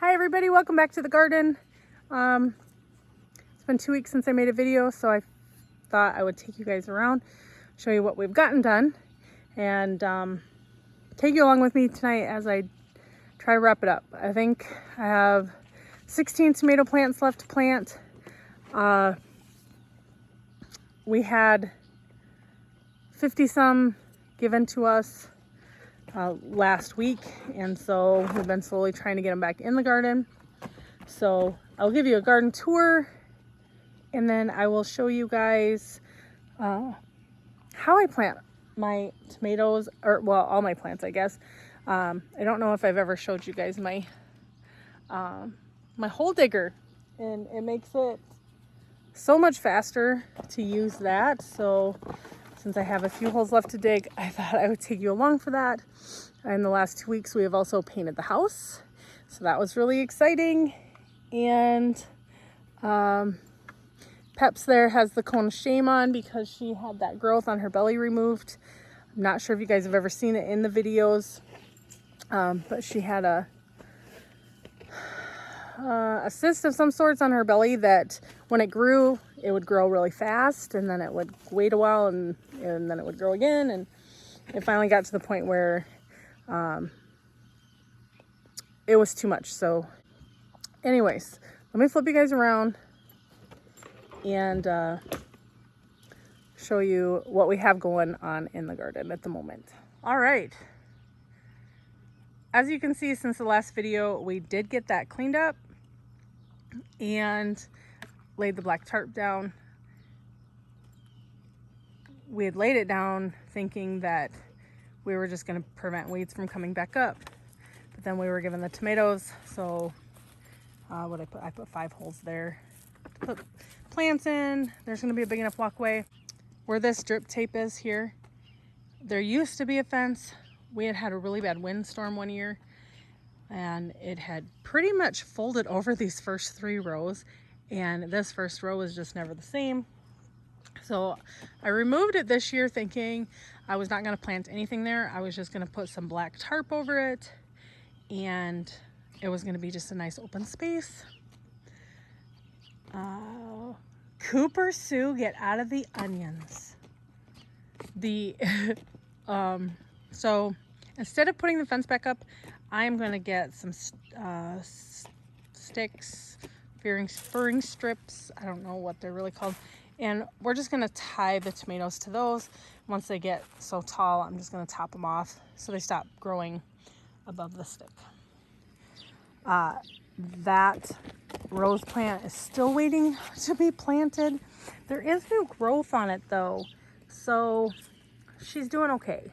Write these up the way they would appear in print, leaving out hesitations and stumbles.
Hi everybody, welcome back to the garden. It's been 2 weeks since I made a video, so I thought I would take you guys around, show you what we've gotten done, and take you along with me tonight as I try to wrap it up. I think I have 16 tomato plants left to plant. We had 50 some given to us last week, and so we've been slowly trying to get them back in the garden. So I'll give you a garden tour, and then I will show you guys how I plant my tomatoes, or well, all my plants, I guess. I don't know if I've ever showed you guys my my hole digger, and it makes it so much faster to use that. So since I have a few holes left to dig, I thought I would take you along for that. In the last 2 weeks, we have also painted the house, so that was really exciting. And Peps there has the cone of shame on because she had that growth on her belly removed. I'm not sure if you guys have ever seen it in the videos, but she had a cyst of some sorts on her belly that when it grew, it would grow really fast, and then it would wait a while, and then it would grow again, and it finally got to the point where it was too much. So anyways, let me flip you guys around and show you what we have going on in the garden at the moment. All right, as you can see, since the last video, we did get that cleaned up and laid the black tarp down. We had laid it down thinking that we were just going to prevent weeds from coming back up, but then we were given the tomatoes, so I put 5 holes there to put plants in. There's going to be a big enough walkway. Where this drip tape is here, there used to be a fence. We had a really bad windstorm one year, and it had pretty much folded over these first 3 rows, and this first row was just never the same. So I removed it this year thinking I was not going to plant anything there. I was just going to put some black tarp over it, and it was going to be just a nice open space. Cooper Sue, get out of the onions. So instead of putting the fence back up, I'm going to get some sticks, furring strips. I don't know what they're really called. And we're just going to tie the tomatoes to those. Once they get so tall, I'm just going to top them off so they stop growing above the stick. That rose plant is still waiting to be planted. There is new growth on it though, so she's doing okay.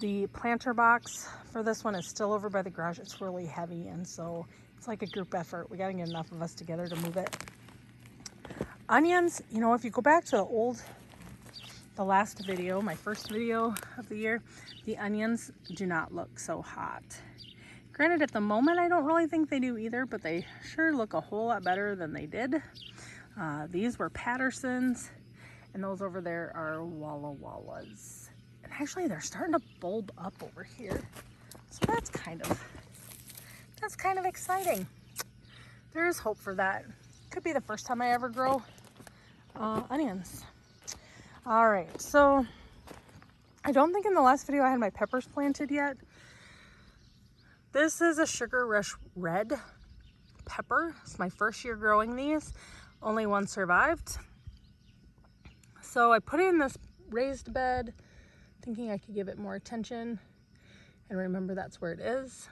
The planter box for this one is still over by the garage. It's really heavy, and so it's like a group effort. We got to get enough of us together to move it. Onions, you know, if you go back to the last video, my first video of the year, the onions do not look so hot. Granted, at the moment, I don't really think they do either, but they sure look a whole lot better than they did. These were Pattersons, and those over there are Walla Wallas. And actually, they're starting to bulb up over here. So that's kind of exciting. There is hope for that. Could be the first time I ever grow onions. All right, so I don't think in the last video I had my peppers planted yet. This is a Sugar Rush Red pepper. It's my first year growing these. Only one survived. So I put it in this raised bed thinking I could give it more attention, and remember that's where it is.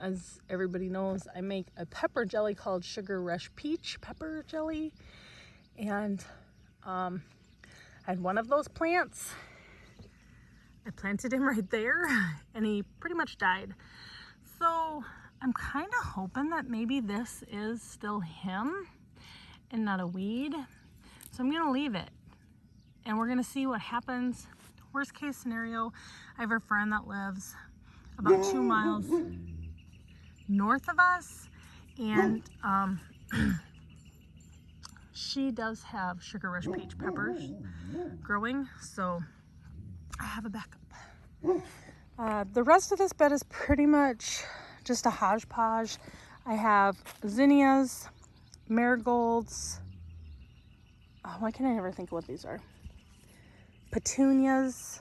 As everybody knows, I make a pepper jelly called Sugar Rush Peach Pepper Jelly, and I had one of those plants. I planted him right there, and he pretty much died. So I'm kind of hoping that maybe this is still him and not a weed. So I'm gonna leave it, and we're gonna see what happens. Worst case scenario, I have a friend that lives about 2 miles north of us, and she does have Sugar Rush Peach peppers growing, so I have a backup. The rest of this bed is pretty much just a hodgepodge. I have zinnias, marigolds. Oh, why can I never think of what these are? Petunias,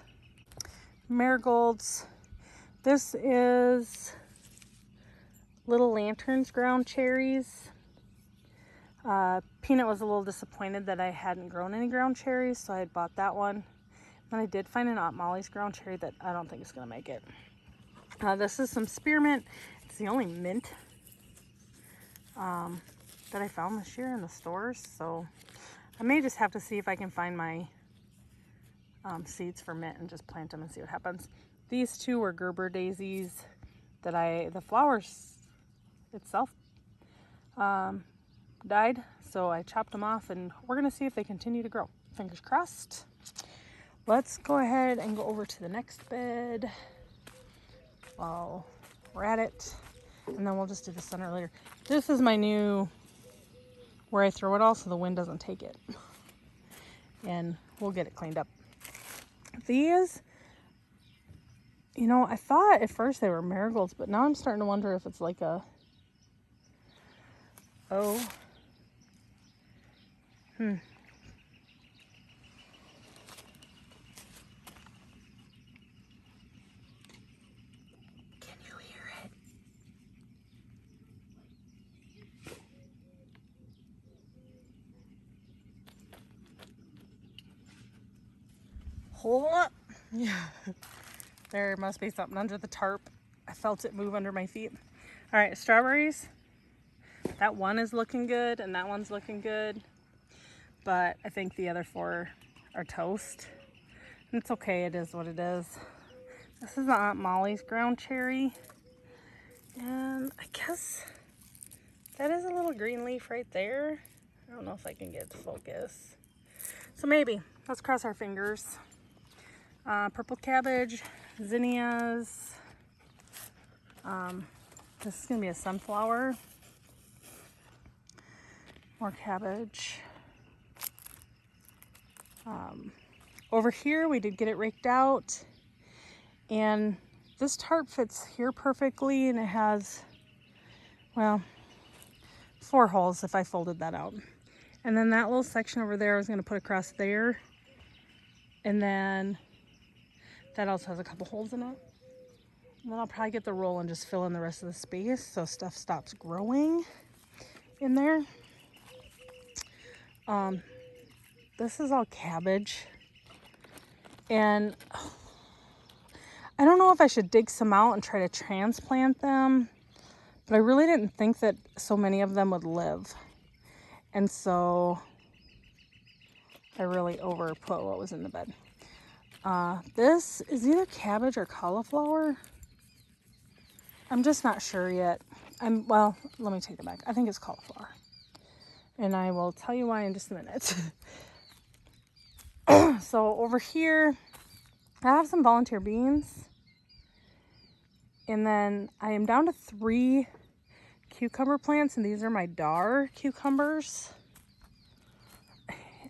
marigolds. This is Little Lanterns ground cherries. Peanut was a little disappointed that I hadn't grown any ground cherries, so I had bought that one. And I did find an Aunt Molly's ground cherry that I don't think is going to make it. This is some spearmint. It's the only mint that I found this year in the stores, so I may just have to see if I can find my seeds for mint and just plant them and see what happens. These two were Gerber daisies that the flowers itself died, so I chopped them off, and we're gonna see if they continue to grow. Fingers crossed. Let's go ahead and go over to the next bed while we're at it, and then we'll just do the center later. This is my new where I throw it all so the wind doesn't take it, and we'll get it cleaned up. These, you know, I thought at first they were marigolds, but now I'm starting to wonder if it's like a Can you hear it? Hold up. Yeah. There must be something under the tarp. I felt it move under my feet. All right, strawberries. That one is looking good and that one's looking good. But I think the other four are toast. And it's okay, it is what it is. This is the Aunt Molly's ground cherry. And I guess that is a little green leaf right there. I don't know if I can get it to focus. So maybe, let's cross our fingers. Purple cabbage, zinnias. This is gonna be a sunflower. More cabbage. Over here, we did get it raked out, and this tarp fits here perfectly, and it has, well, 4 holes if I folded that out. And then that little section over there I was going to put across there, and then that also has a couple holes in it. And then I'll probably get the roll and just fill in the rest of the space so stuff stops growing in there. This is all cabbage, and I don't know if I should dig some out and try to transplant them, but I really didn't think that so many of them would live, and so I really overput what was in the bed. This is either cabbage or cauliflower. I'm just not sure yet. Well, let me take it back. I think it's cauliflower, and I will tell you why in just a minute. So over here, I have some volunteer beans. And then I am down to 3 cucumber plants, and these are my Dar cucumbers.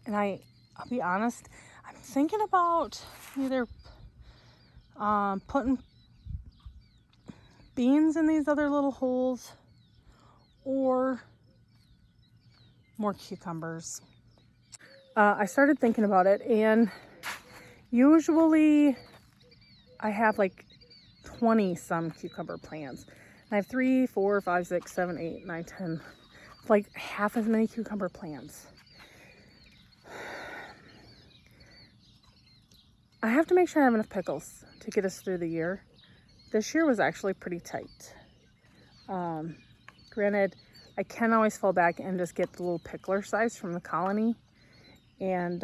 And I'll be honest, I'm thinking about either putting beans in these other little holes or more cucumbers. I started thinking about it, and usually I have like 20 some cucumber plants. I have 3, 4, 5, 6, 7, 8, 9, 10, like half as many cucumber plants. I have to make sure I have enough pickles to get us through the year. This year was actually pretty tight. Granted, I can always fall back and just get the little pickler size from the Colony. And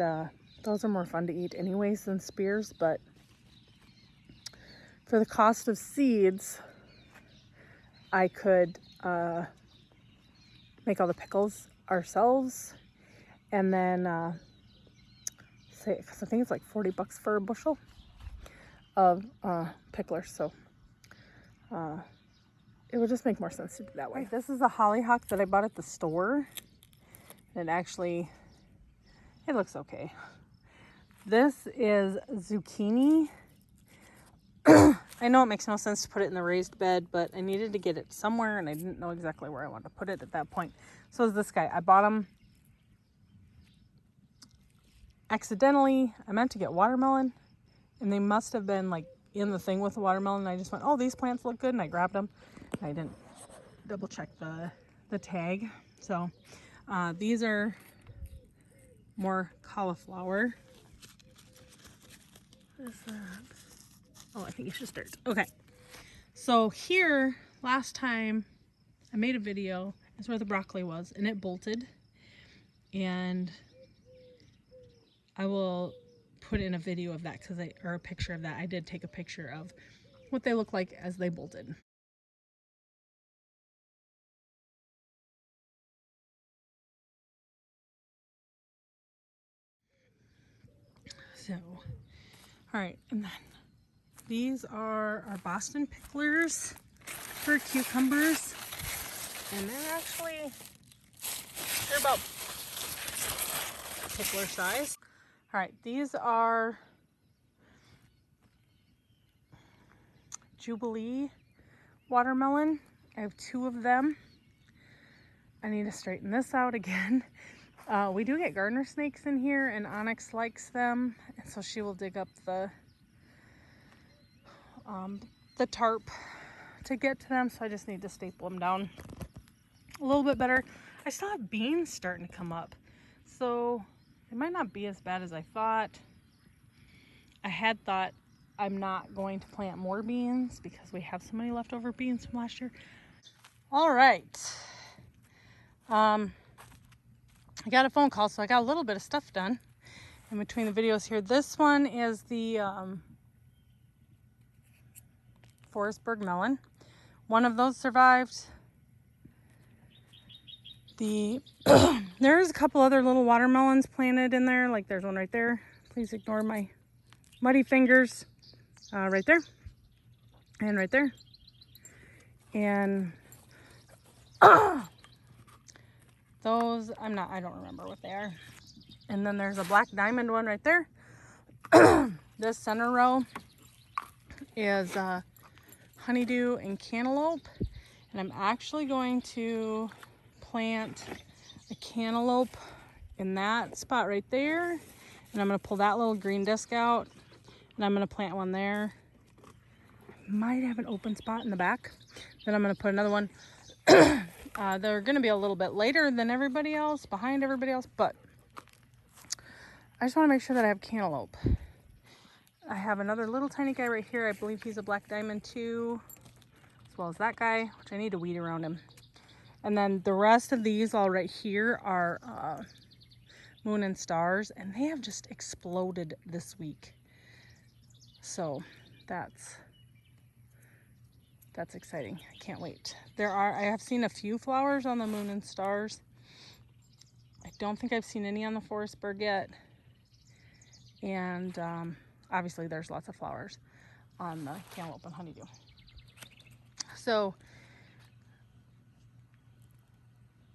those are more fun to eat anyways than spears, but for the cost of seeds, I could make all the pickles ourselves, and then because I think it's like $40 for a bushel of picklers, so it would just make more sense to do that way. This is a hollyhock that I bought at the store. It looks okay. This is zucchini. I know it makes no sense to put it in the raised bed, but I needed to get it somewhere and I didn't know exactly where I wanted to put it at that point. So is this guy. I bought him accidentally. I meant to get watermelon and they must have been like in the thing with the watermelon. And I just went, oh, these plants look good. And I grabbed them. And I didn't double check the tag. So these are more cauliflower. What is that? Oh, I think you should start. Okay. So here, last time I made a video, that's where the broccoli was, and it bolted. And I will put in a video of that or a picture of that. I did take a picture of what they look like as they bolted. So, all right, and then these are our Boston picklers for cucumbers, and they're about pickler size. All right, these are Jubilee watermelon. I have 2 of them. I need to straighten this out again. We do get gardener snakes in here, and Onyx likes them, and so she will dig up the tarp to get to them, so I just need to staple them down a little bit better. I still have beans starting to come up, so it might not be as bad as I thought. I had thought I'm not going to plant more beans because we have so many leftover beans from last year. All right. I got a phone call, so I got a little bit of stuff done in between the videos here. This one is the Forestburg melon. One of those survived. There's a couple other little watermelons planted in there, like there's one right there. Please ignore my muddy fingers. Right there and right there, and those I don't remember what they are. And then there's a black diamond one right there. This center row is honeydew and cantaloupe, and I'm actually going to plant a cantaloupe in that spot right there, and I'm going to pull that little green disc out, and I'm going to plant one there. Might have an open spot in the back. Then I'm going to put another one. They're going to be a little bit later than everybody else, behind everybody else, but I just want to make sure that I have cantaloupe. I have another little tiny guy right here. I believe he's a black diamond too, as well as that guy, which I need to weed around him. And then the rest of these all right here are Moon and Stars, and they have just exploded this week. So that's exciting. I can't wait. I have seen a few flowers on the Moon and Stars. I don't think I've seen any on the Forestburg yet. And obviously there's lots of flowers on the cantaloupe and honeydew. So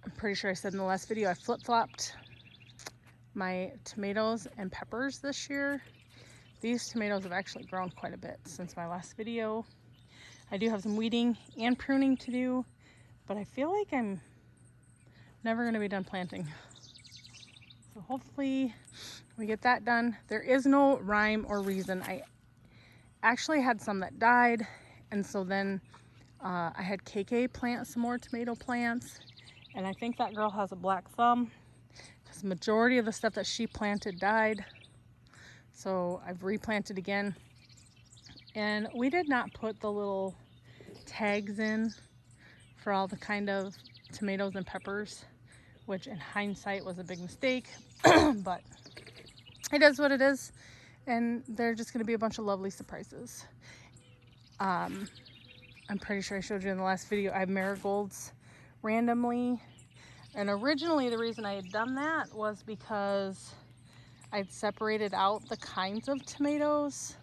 I'm pretty sure I said in the last video I flip-flopped my tomatoes and peppers this year. These tomatoes have actually grown quite a bit since my last video. I do have some weeding and pruning to do, but I feel like I'm never going to be done planting. So hopefully we get that done. There is no rhyme or reason. I actually had some that died, and so then I had KK plant some more tomato plants, and I think that girl has a black thumb because the majority of the stuff that she planted died. So I've replanted again. And we did not put the little tags in for all the kind of tomatoes and peppers, which in hindsight was a big mistake, but it is what it is. And they're just going to be a bunch of lovely surprises. I'm pretty sure I showed you in the last video, I have marigolds randomly. And originally the reason I had done that was because I'd separated out the kinds of tomatoes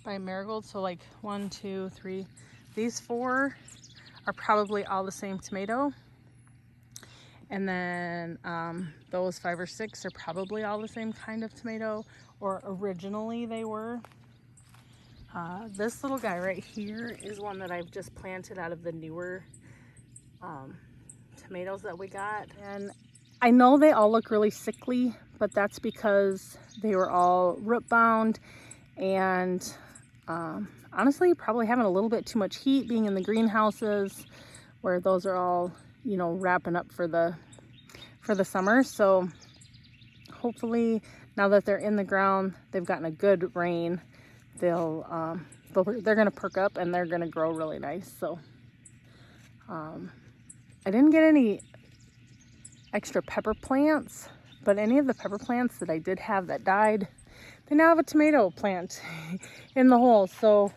by marigold. So like 1, 2, 3, these 4 are probably all the same tomato. And then those 5 or 6 are probably all the same kind of tomato, or originally they were. This little guy right here is one that I've just planted out of the newer tomatoes that we got. And I know they all look really sickly, but that's because they were all root bound and honestly probably having a little bit too much heat being in the greenhouses where those are all, you know, wrapping up for the summer. So hopefully now that they're in the ground, they've gotten a good rain, they're gonna perk up and they're gonna grow really nice. So I didn't get any extra pepper plants, but any of the pepper plants that I did have that died, they now have a tomato plant in the hole. So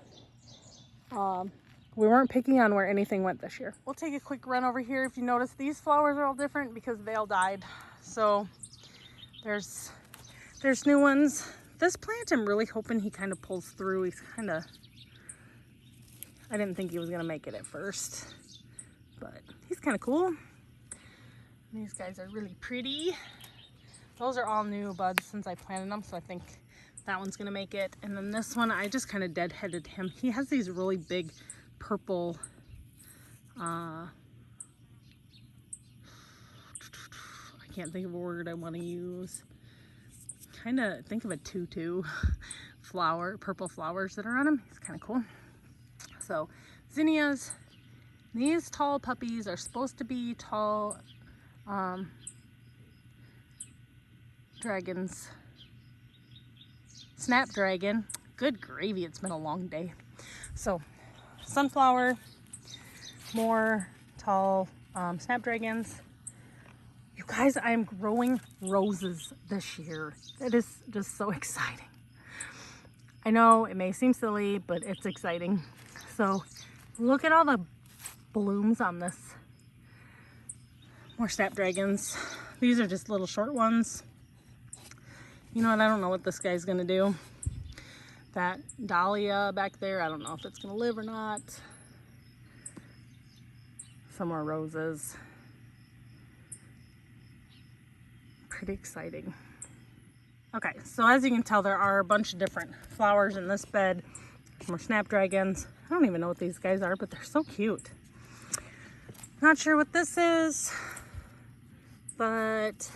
we weren't picking on where anything went this year. We'll take a quick run over here. If you notice, these flowers are all different because they all died. So there's new ones. This plant, I'm really hoping he kind of pulls through. He's kind of, I didn't think he was gonna make it at first, but he's kind of cool. These guys are really pretty. Those are all new buds since I planted them, so I think that one's gonna make it. And then this one, I just kind of deadheaded him. He has these really big purple, I can't think of a word I want to use. Kind of think of a tutu flower, purple flowers that are on him. He's kind of cool. So zinnias, these tall puppies are supposed to be tall dragons. Snapdragon. Good gravy, it's been a long day. So sunflower, more tall snapdragons. You guys, I'm growing roses this year. It is just so exciting. I know it may seem silly, but it's exciting. So look at all the blooms on this. More snapdragons. These are just little short ones. You know what? I don't know what this guy's gonna do. That dahlia back there, I don't know if it's gonna live or not. Some more roses. Pretty exciting. Okay, so as you can tell, there are a bunch of different flowers in this bed. More snapdragons. I don't even know what these guys are, but they're so cute. Not sure what this is, but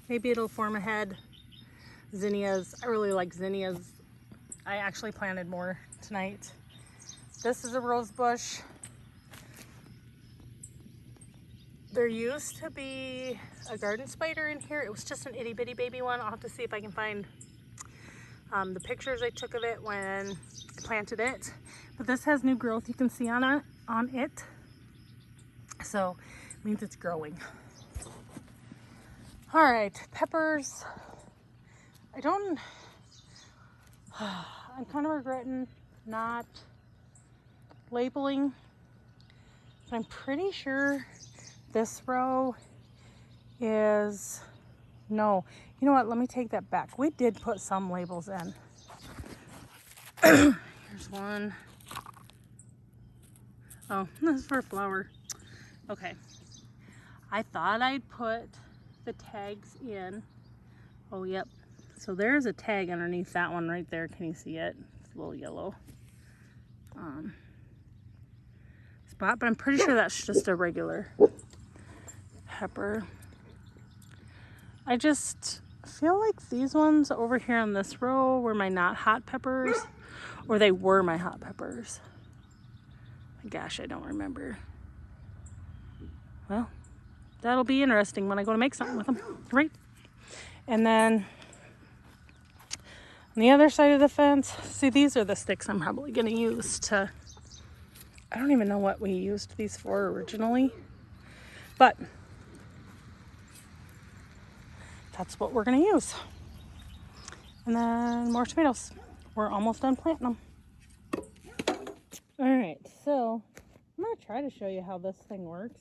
maybe it'll form a head. Zinnias, I really like zinnias. I actually planted more tonight. This is a rose bush. There used to be a garden spider in here. It was just an itty bitty baby one. I'll have to see if I can find the pictures I took of it when I planted it. But this has new growth you can see on it. So it means it's growing. All right, peppers. I'm kind of regretting not labeling. But I'm pretty sure this row is, no, you know what, let me take that back. We did put some labels in. Here's one. Oh, this is for a flower. Okay. I thought I'd put the tags in. Oh, yep. So there's a tag underneath that one right there. Can you see it? It's a little yellow spot, but I'm pretty sure that's just a regular pepper. I just feel like these ones over here on this row were my not hot peppers, or they were my hot peppers. Gosh, I don't remember. Well, that'll be interesting when I go to make something with them, right? And then on the other side of the fence, see, these are the sticks I'm probably gonna use to, I don't even know what we used these for originally, but that's what we're gonna use. And then more tomatoes. We're almost done planting them. All right, so I'm gonna try to show you how this thing works.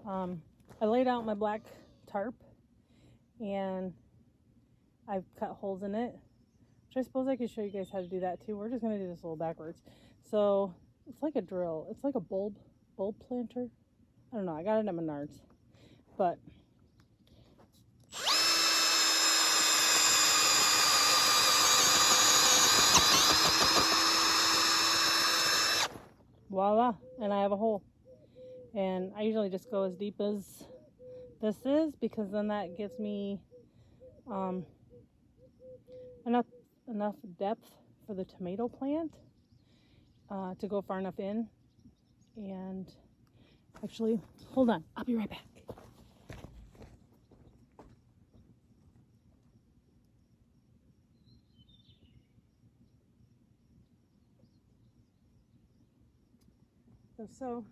I laid out my black tarp and I've cut holes in it, which I suppose I could show you guys how to do that too. We're just gonna do this a little backwards. So it's like a drill. It's like a bulb planter. I don't know, I got it at Menards, but voila, and I have a hole. And I usually just go as deep as this is, because then that gives me enough depth for the tomato plant to go far enough in. And actually, hold on, I'll be right back. So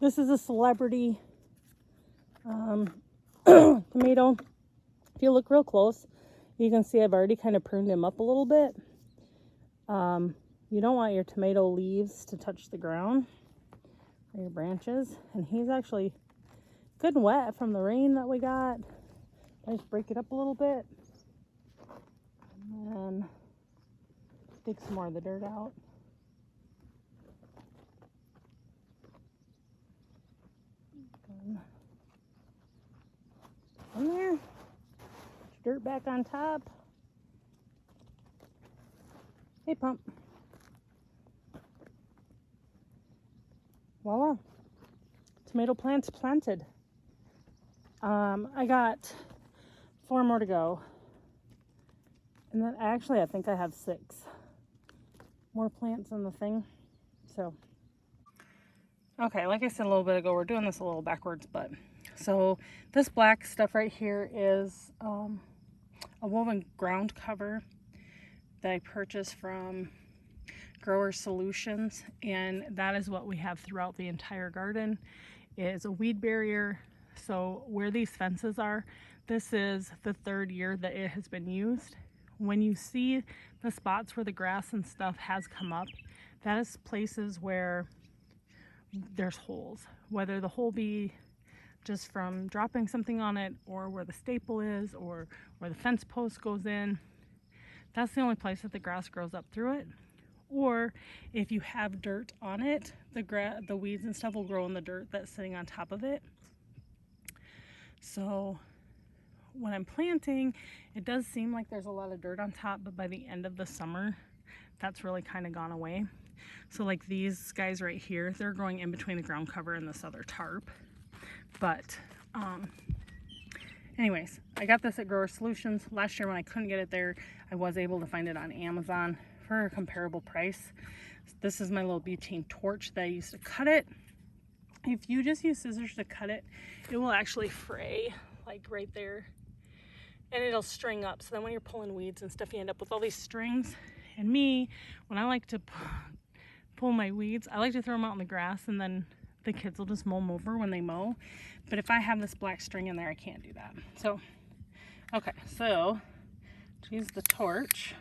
this is a celebrity tomato. If you look real close, you can see I've already kind of pruned him up a little bit. You don't want your tomato leaves to touch the ground or your branches. And he's actually good and wet from the rain that we got. I just break it up a little bit and then dig some more of the dirt out. In there, dirt back on top. Hey, Pump. Voila, tomato plants planted. I got 4 more to go, and then actually I think I have 6 more plants in the thing. So okay, like I said a little bit ago, we're doing this a little backwards, but so this black stuff right here is a woven ground cover that I purchased from Grower Solutions, and that is what we have throughout the entire garden. It is a weed barrier. So where these fences are, this is the 3rd year that it has been used. When you see the spots where the grass and stuff has come up, that is places where there's holes, whether the hole be just from dropping something on it, or where the staple is, or where the fence post goes in. That's the only place that the grass grows up through it. Or if you have dirt on it, the weeds and stuff will grow in the dirt that's sitting on top of it. So when I'm planting, it does seem like there's a lot of dirt on top, but by the end of the summer, that's really kind of gone away. So like these guys right here, they're growing in between the ground cover and this other tarp. But anyways, I got this at Grower Solutions. Last year when I couldn't get it there, I was able to find it on Amazon for a comparable price. This is my little butane torch that I used to cut it. If you just use scissors to cut it, it will actually fray like right there, and it'll string up. So then when you're pulling weeds and stuff, you end up with all these strings. And me, when I like to pull my weeds, I like to throw them out in the grass, and then the kids will just mow them over when they mow. But if I have this black string in there, I can't do that. So, okay, so to use the torch,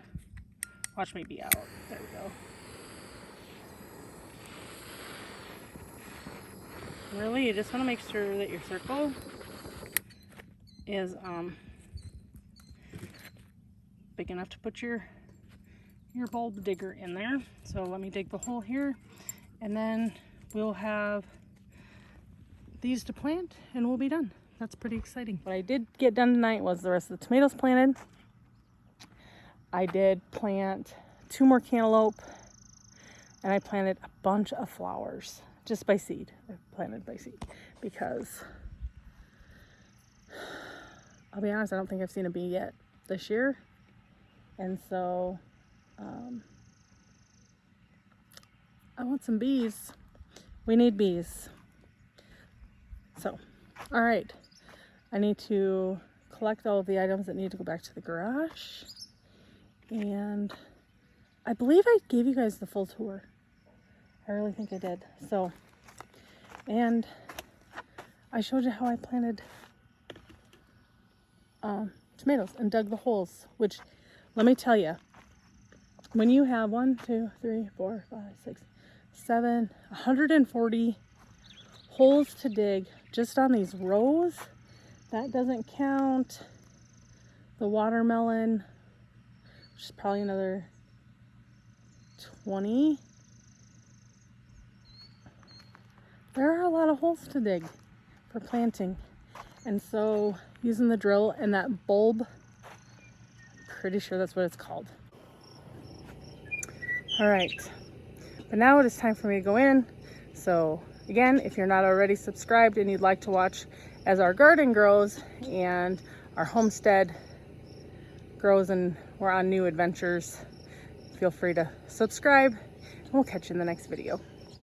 watch me be out. There we go. Really, you just want to make sure that your circle is big enough to put your bulb digger in there. So let me dig the hole here, and then we'll have these to plant and we'll be done. That's pretty exciting. What I did get done tonight was the rest of the tomatoes planted. I did plant 2 more cantaloupe, and I planted a bunch of flowers just by seed. I planted by seed because I'll be honest, I don't think I've seen a bee yet this year. And so I want some bees. We need bees. So, all right. I need to collect all of the items that need to go back to the garage. And I believe I gave you guys the full tour. I really think I did. So, and I showed you how I planted tomatoes and dug the holes, which, let me tell you, when you have 140 holes to dig just on these rows, that doesn't count the watermelon, which is probably another 20. There are a lot of holes to dig for planting. And so using the drill and that bulb, pretty sure that's what it's called. All right, but now it is time for me to go in. So again, if you're not already subscribed and you'd like to watch as our garden grows and our homestead grows and we're on new adventures, feel free to subscribe, and we'll catch you in the next video.